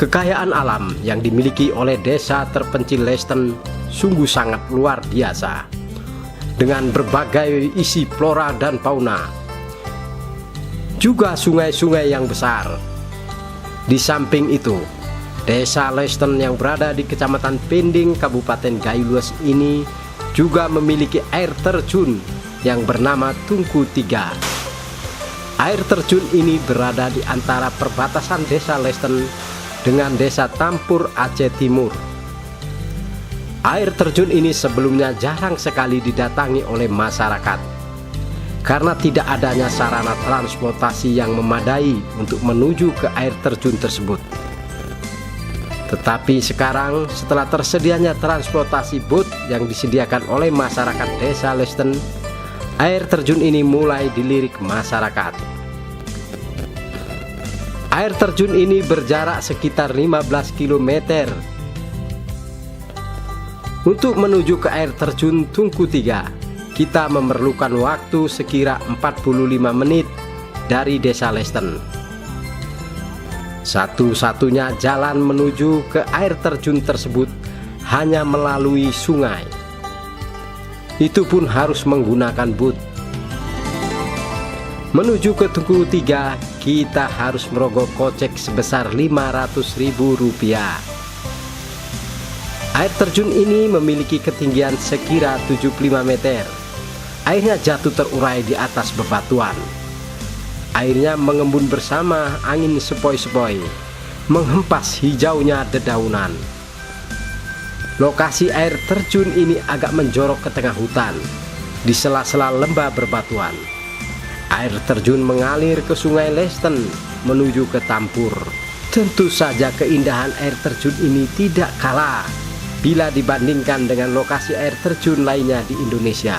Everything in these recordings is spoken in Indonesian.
Kekayaan alam yang dimiliki oleh desa terpencil Leisten sungguh sangat luar biasa, dengan berbagai isi flora dan fauna, juga sungai-sungai yang besar. Di samping itu, desa Leisten yang berada di Kecamatan Pending, Kabupaten Gayo Luas ini juga memiliki air terjun yang bernama Tungku Tiga. Air terjun ini berada di antara perbatasan desa Leisten dengan desa Tampur, Aceh Timur. Air terjun ini sebelumnya jarang sekali didatangi oleh masyarakat karena tidak adanya sarana transportasi yang memadai untuk menuju ke air terjun tersebut. Tetapi sekarang, setelah tersedianya transportasi bot yang disediakan oleh masyarakat desa Leisten, air terjun ini mulai dilirik masyarakat. Air terjun ini berjarak sekitar 15 km. Untuk menuju ke air terjun Tungku Tiga, kita memerlukan waktu sekira 45 menit dari desa Leisten. Satu-satunya jalan menuju ke air terjun tersebut hanya melalui sungai. Itu pun harus menggunakan bot. Menuju ke Tungku Tiga, kita harus merogoh kocek sebesar Rp500.000. Air terjun ini memiliki ketinggian sekira 75 meter. Airnya jatuh terurai di atas bebatuan. Airnya mengembun bersama angin sepoi-sepoi, menghempas hijaunya dedaunan. Lokasi air terjun ini agak menjorok ke tengah hutan, di sela-sela lembah berbatuan. Air terjun mengalir ke Sungai Leisten menuju ke Tampur. Tentu saja keindahan air terjun ini tidak kalah bila dibandingkan dengan lokasi air terjun lainnya di Indonesia.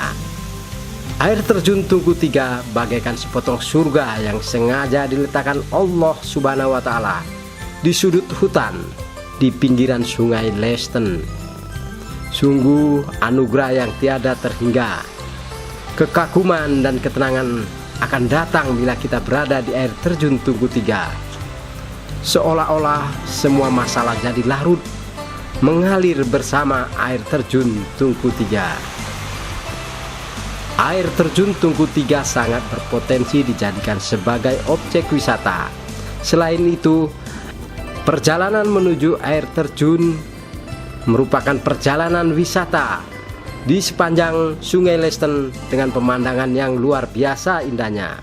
Air terjun Tungku Tiga bagaikan sepotong surga yang sengaja diletakkan Allah Subhanahu wa Ta'ala di sudut hutan di pinggiran Sungai Leisten. Sungguh anugerah yang tiada terhingga. Kekaguman dan ketenangan akan datang bila kita berada di air terjun Tungku Tiga. Seolah-olah semua masalah jadi larut, mengalir bersama air terjun Tungku Tiga. Air terjun Tungku Tiga sangat berpotensi dijadikan sebagai objek wisata. Selain itu, perjalanan menuju air terjun merupakan perjalanan wisata di sepanjang Sungai Leisten dengan pemandangan yang luar biasa indahnya.